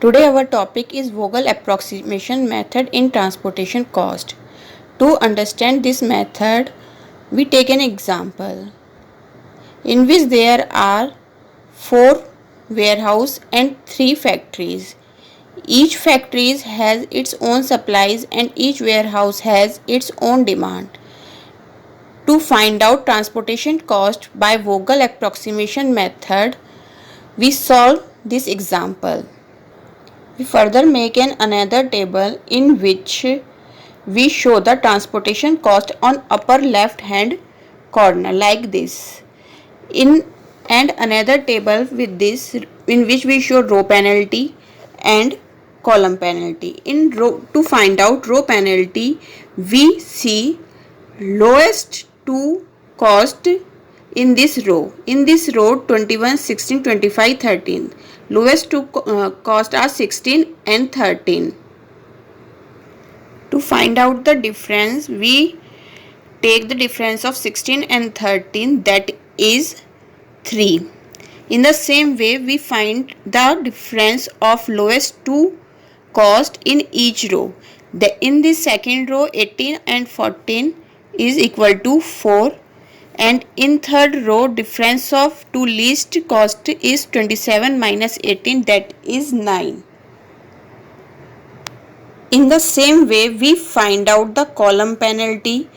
Today our topic is Vogel approximation method in transportation cost. To understand this method, we take an example in which there are 4 warehouses and 3 factories. Each factory has its own supplies and each warehouse has its own demand. To find out transportation cost by Vogel approximation method, we solve this example. We further make another table in which we show the transportation cost on upper left hand corner like this. And another table with this in which we show row penalty and column penalty. To find out row penalty, we see lowest two cost in this row. In this row 21, 16, 25, 13. Lowest two cost are 16 and 13. To find out the difference, we take the difference of 16 and 13, that is 3. In the same way, we find the difference of lowest two cost in each row. In this second row, 18 and 14 is equal to 4. And in third row, difference of two least cost is 27 minus 18, that is 9. In the same way, we find out the column penalty,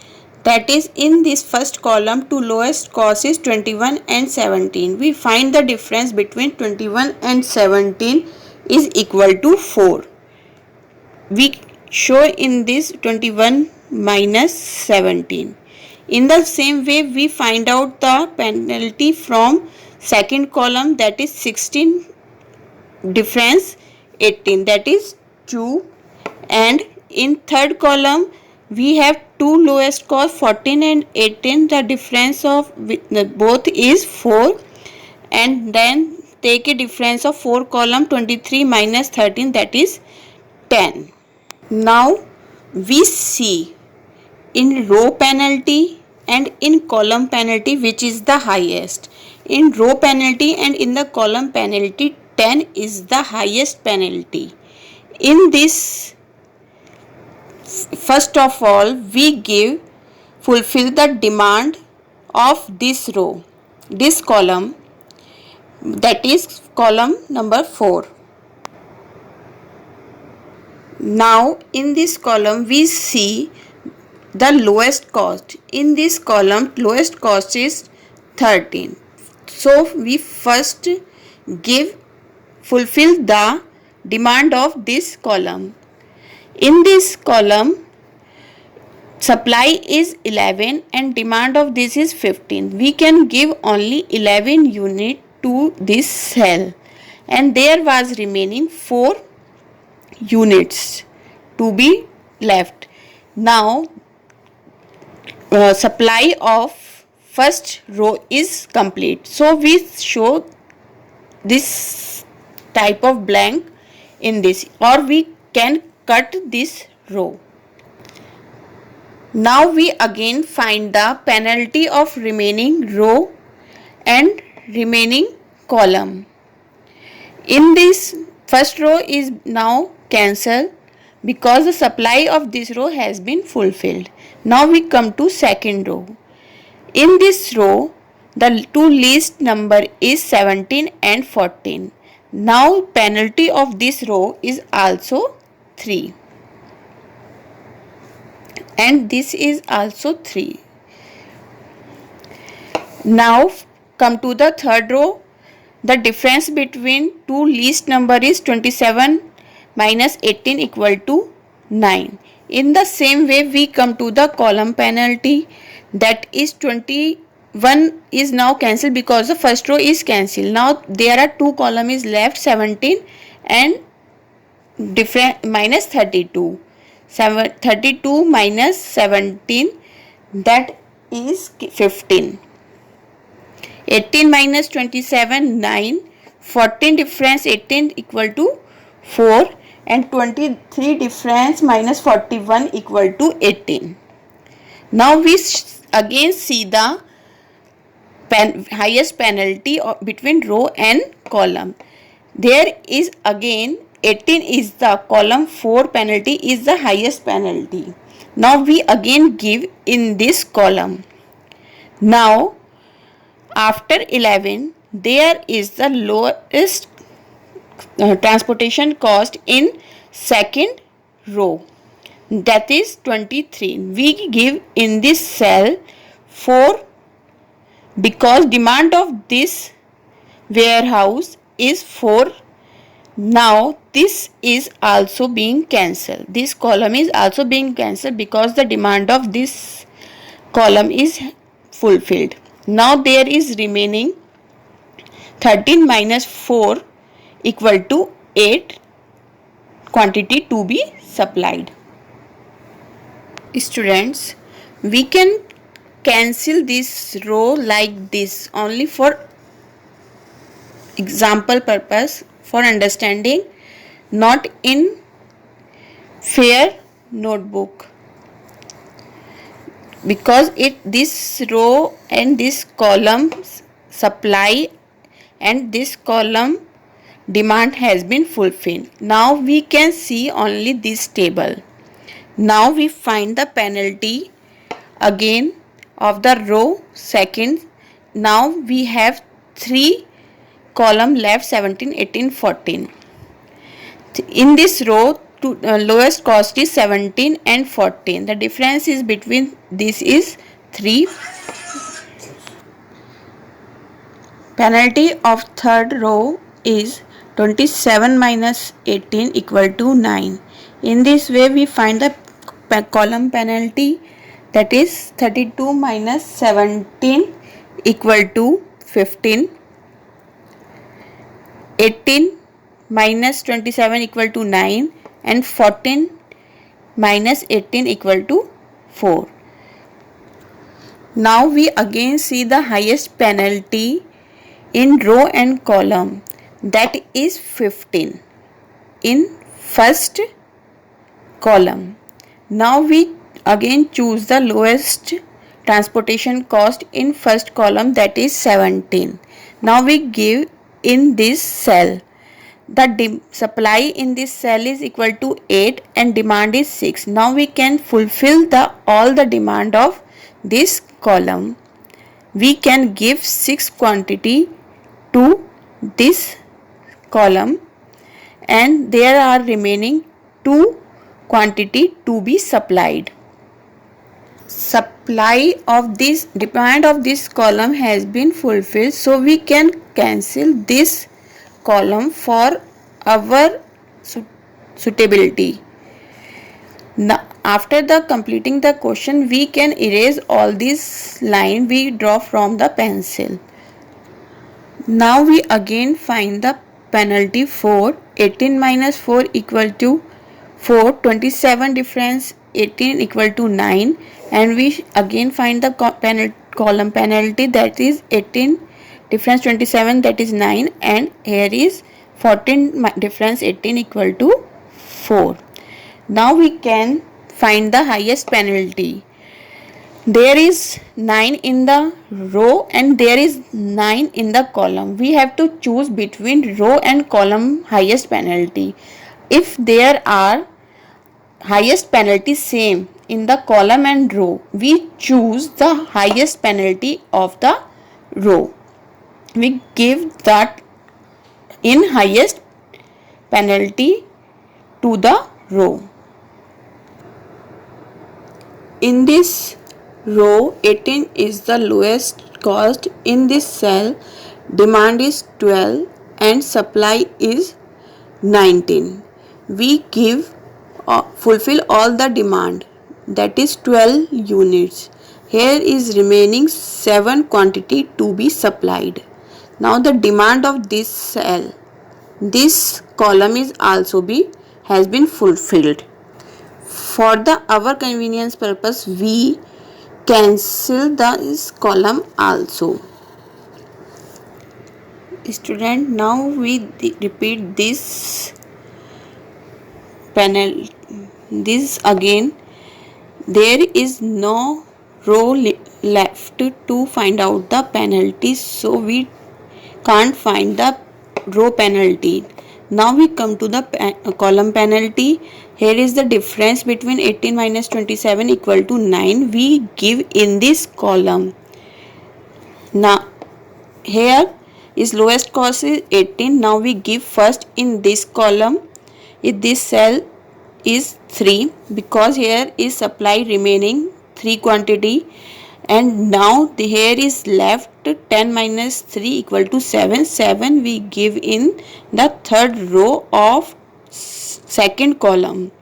that is in this first column two lowest cost is 21 and 17. We find the difference between 21 and 17 is equal to 4. We show in this 21 minus 17. In the same way, we find out the penalty from second column, that is 16 difference 18, that is 2. And in third column, we have two lowest cost 14 and 18. The difference of both is 4. And then take a difference of 4 column 23 minus 13, that is 10. Now we see in row penalty and in column penalty which is the highest. In row penalty and in the column penalty, 10 is the highest penalty. In this, first of all, we fulfill the demand of this row, this column, that is column number 4. Now in this column we see the lowest cost. In this column, lowest cost is 13. So we first fulfill the demand of this column. In this column, supply is 11 and demand of this is 15. We can give only 11 unit to this cell, and there was remaining 4 units to be left. Now supply of first row is complete, so we show this type of blank in this, or we can cut this row. Now we again find the penalty of remaining row and remaining column. In this first row is now cancelled because the supply of this row has been fulfilled. Now we come to second row. In this row, the two least number is 17 and 14. Now penalty of this row is also 3. And this is also 3. Now come to the third row. The difference between two least number is 27 minus 18 equal to 9. In the same way, we come to the column penalty, that is 21 is now cancelled because the first row is cancelled. Now there are two column is left, 17 and minus 32. 32 minus 17, that is 15. 18 minus 27, 9. 14 difference 18 equal to 4, and 23 difference minus 41 equal to 18. Now we again see the highest penalty between row and column. There is again 18 is the column 4 penalty is the highest penalty. Now we again give in this column. Now after 11 there is the lowest transportation cost in second row, that is 23. We give in this cell 4 because demand of this warehouse is 4. Now this is also being cancelled. This column is also being cancelled because the demand of this column is fulfilled. Now there is remaining 13 minus 4 equal to 8 quantity to be supplied. Students, we can cancel this row like this only for example purpose, for understanding, not in fair notebook, because this row and this column supply and this column demand has been fulfilled. Now we can see only this table. Now we find the penalty again of the row second. Now we have 3 column left, 17, 18, 14. In this row lowest cost is 17 and 14. The difference is between this is 3. Penalty of third row is 27 minus 18 equal to 9. In this way we find the column penalty, that is 32 minus 17 equal to 15. 18 minus 27 equal to 9 and 14 minus 18 equal to 4. Now we again see the highest penalty in row and column, that is 15 in first column. Now we again choose the lowest transportation cost in first column, that is 17. Now we give in this cell. The supply in this cell is equal to 8 and demand is 6. Now we can fulfill all the demand of this column. We can give 6 quantity to this column and there are remaining 2 quantity to be supplied. Supply of this demand of this column has been fulfilled, so we can cancel this column for our suitability. Now after completing the question, we can erase all these lines we draw from the pencil. Now we again find the penalty 4. 18 minus 4 equal to 4. 27 difference 18 equal to 9, and we again find the column penalty, that is 18 difference 27, that is 9, and here is 14 difference 18 equal to 4. Now we can find the highest penalty. There is 9 in the row and there is 9 in the column. We have to choose between row and column highest penalty. If there are highest penalty same in the column and row, we choose the highest penalty of the row. We give that in highest penalty to the row. In this row 18 is the lowest cost. In this cell demand is 12 and supply is 19. We give fulfill all the demand, that is 12 units. Here is remaining 7 quantity to be supplied. Now the demand of this cell, this column is also has been fulfilled. For our convenience purpose, we cancel this column also. Student, now we repeat this panel. This again, there is no row left to find out the penalty, so we can't find the row penalty. Now we come to the column penalty. Here is the difference between 18 minus 27 equal to 9. We give in this column. Now here is lowest cost is 18. Now we give first in this column. If this cell is 3, because here is supply remaining 3 quantity, and now here is left 10 minus 3 equal to 7. 7 we give in the third row of second column,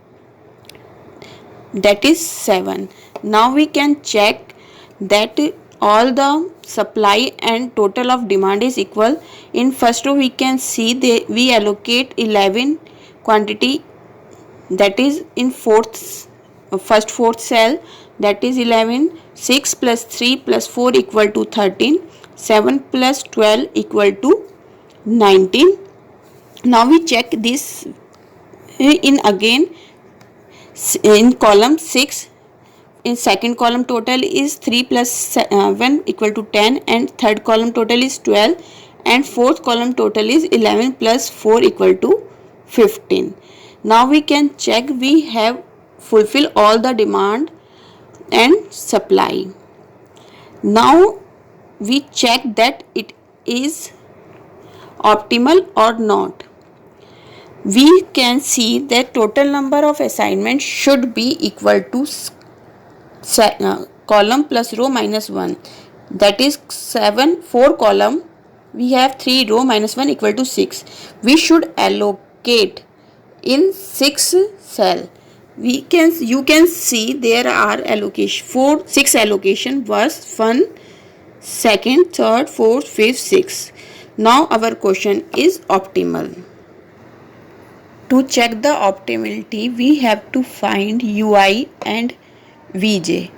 that is 7. Now we can check that all the supply and total of demand is equal. In first row we can see we allocate 11 quantity, that is in first fourth cell, that is 11. 6 plus 3 plus 4 equal to 13. 7 plus 12 equal to 19. Now we check this in again in column 6. In second column total is 3 plus 7 equal to 10, and third column total is 12, and fourth column total is 11 plus 4 equal to 15. Now we can check we have fulfilled all the demand and supply. Now we check that it is optimal or not. We can see that total number of assignments should be equal to column plus row minus 1, that is 7. 4 column we have 3 row minus 1 equal to 6. We should allocate in 6 cell. You can see there are allocation 6 allocation, first, 1, second, third, fourth, fifth, sixth. Now our question is optimal. To check the optimality, we have to find UI and VJ.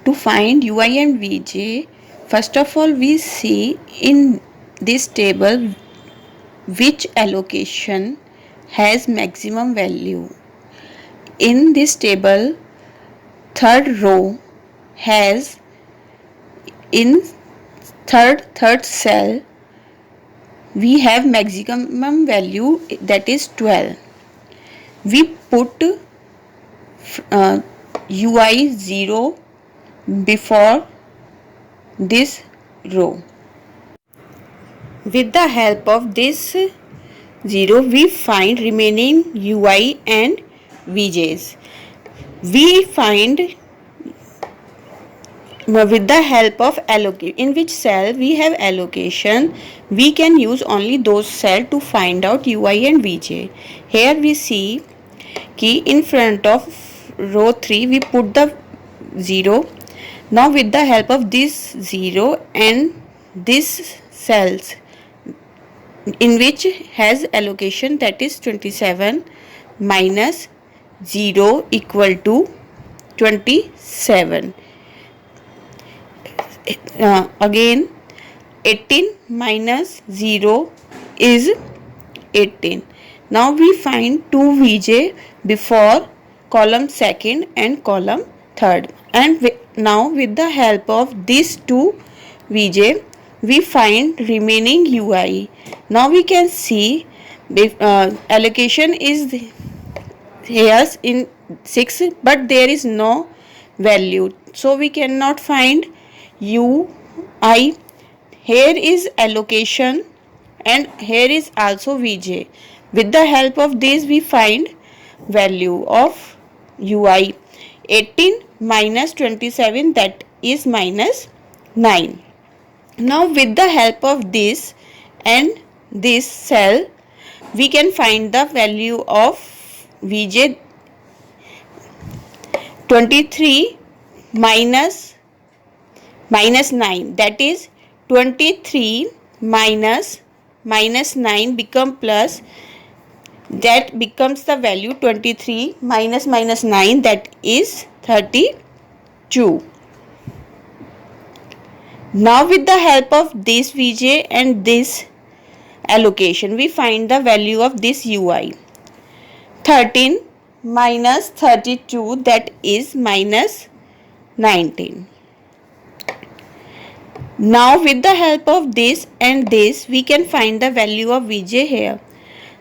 To find UI and VJ, first of all we see in this table which allocation has maximum value. In this table, third row has in third cell we have maximum value, that is 12. We put UI 0 before this row. With the help of this 0 we find remaining UI and VJs. We find with the help of allocate, in which cell we have allocation, we can use only those cells to find out UI and VJ. Here we see कि in front of row 3 we put the 0. Now with the help of this 0 and this cells in which has allocation, that is 27 minus 0 equal to 27. Again 18 minus 0 is 18. Now we find 2 VJ before column second and column third, and now with the help of these 2 VJ we find remaining UI. Now we can see allocation is here in 6, but there is no value, so we cannot find UI. Here is allocation and here is also VJ. With the help of this we find value of UI. 18 minus 27, that is minus 9. Now with the help of this and this cell we can find the value of VJ. 23 minus 9, that is 23 minus 9 become plus, that becomes the value 23 minus 9, that is 32. Now with the help of this VJ and this allocation we find the value of this UI. 13 minus 32, that is minus 19. Now with the help of this and this we can find the value of VJ here.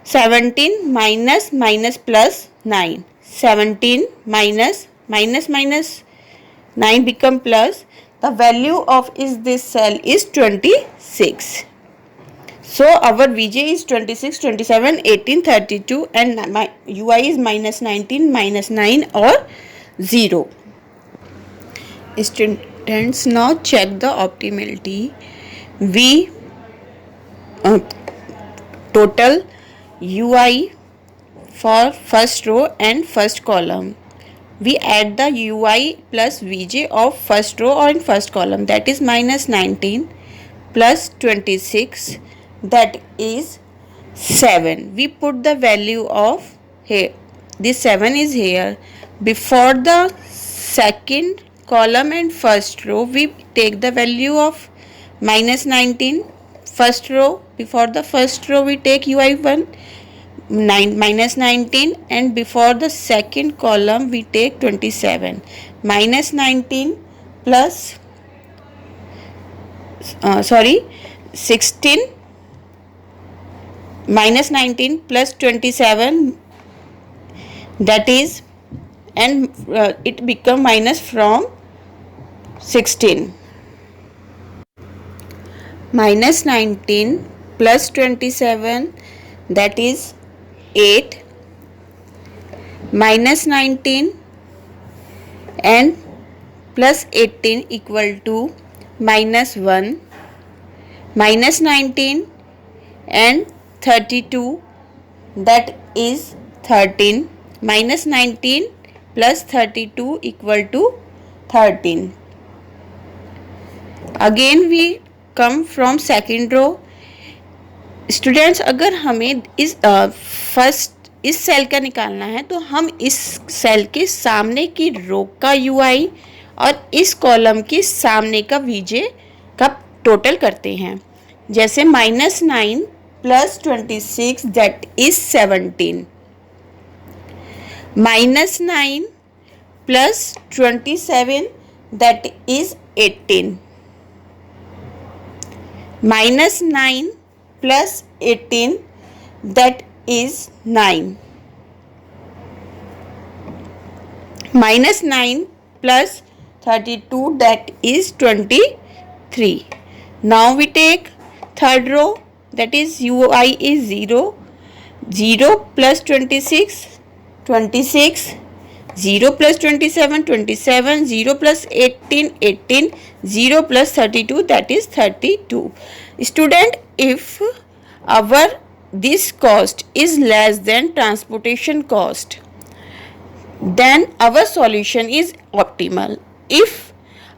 17 minus minus plus 9. 17 minus minus minus 9 become plus. The value of this cell is 26. So our Vj is 26, 27, 18, 32 and my Ui is minus 19, minus 9 or 0. Students, now check the optimality. We total Ui for first row and first column. We add the Ui plus Vj of first row or in first column, that is minus 19 plus 26, that is 7. We put the value of here. This 7 is here. Before the second column and first row, we take the value of minus 19. First row, before the first row, we take Ui1 minus 19, and before the second column we take 27. Minus 19 plus 16, minus 19 plus 27, that is, and it become minus from 16. Minus 19 plus 27, that is 8. Minus 19 and plus 18 equal to minus 1. Minus 19 and 32, that is 13. Minus 19 plus 32 equal to 13. Again we come from second row. Students, अगर हमें इस first इस cell का निकालना है तो हम इस सेल के सामने की रो का यूआई और इस कॉलम के सामने का वीजे का टोटल करते हैं. जैसे minus 9 plus 26, that is 17. Minus 9 plus 27, that is 18. Minus 9 plus 18, that is 9. Minus 9 plus 32, that is 23. Now we take third row, that is Ui is 0. 0 plus 26, 26. 0 plus 27, 27. 0 plus 18, 18. 0 plus 32, that is 32. Student, if our this cost is less than transportation cost, then our solution is optimal. If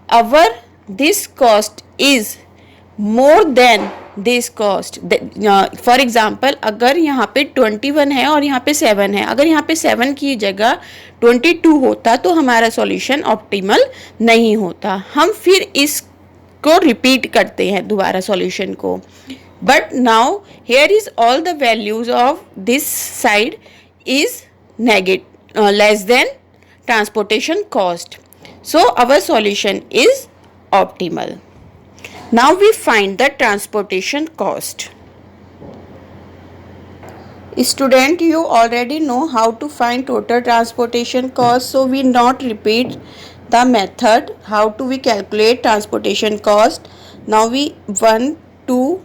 our this cost is more than this cost, for example अगर यहाँ पे 21 है और यहाँ पे 7 है, अगर यहाँ पे 7 की जगह 22 होता तो हमारा सॉल्यूशन ऑप्टिमल नहीं होता. हम फिर इसको रिपीट करते हैं दोबारा सॉल्यूशन को. But now here is all the values of this side is less than transportation cost. So our solution is optimal. Now we find the transportation cost. Student, you already know how to find total transportation cost, so we not repeat the method. How do we calculate transportation cost? Now we 1, 2,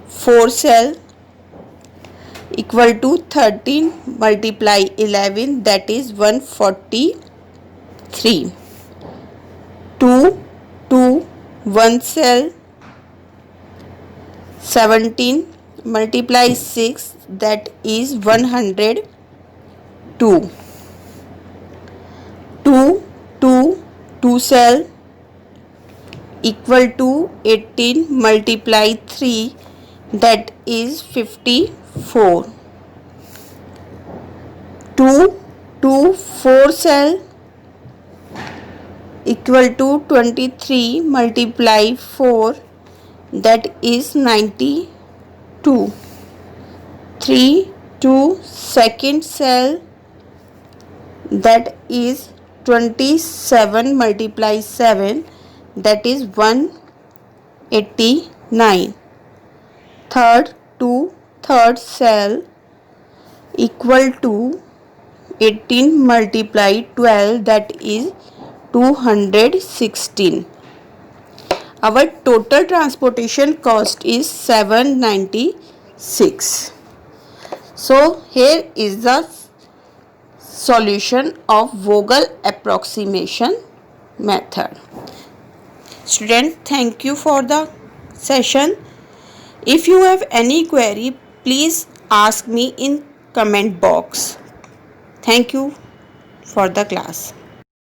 4 cell equal to 13 multiply 11, that is 143. 2, 2, 1 cell 17 multiply 6, that is 102. 2, 2, 2 cell equal to 18 multiply 3, that is 54. 2, 2, 4 cell equal to 23 multiply 4, that is 92. 3, 2 second cell, that is 27 multiply 7, that is 189. Third, 2 third cell equal to 18 multiplied 12, that is 216. Our total transportation cost is 796. So here is the solution of Vogel approximation method. Student, thank you for the session. If you have any query, please ask me in comment box. Thank you for the class.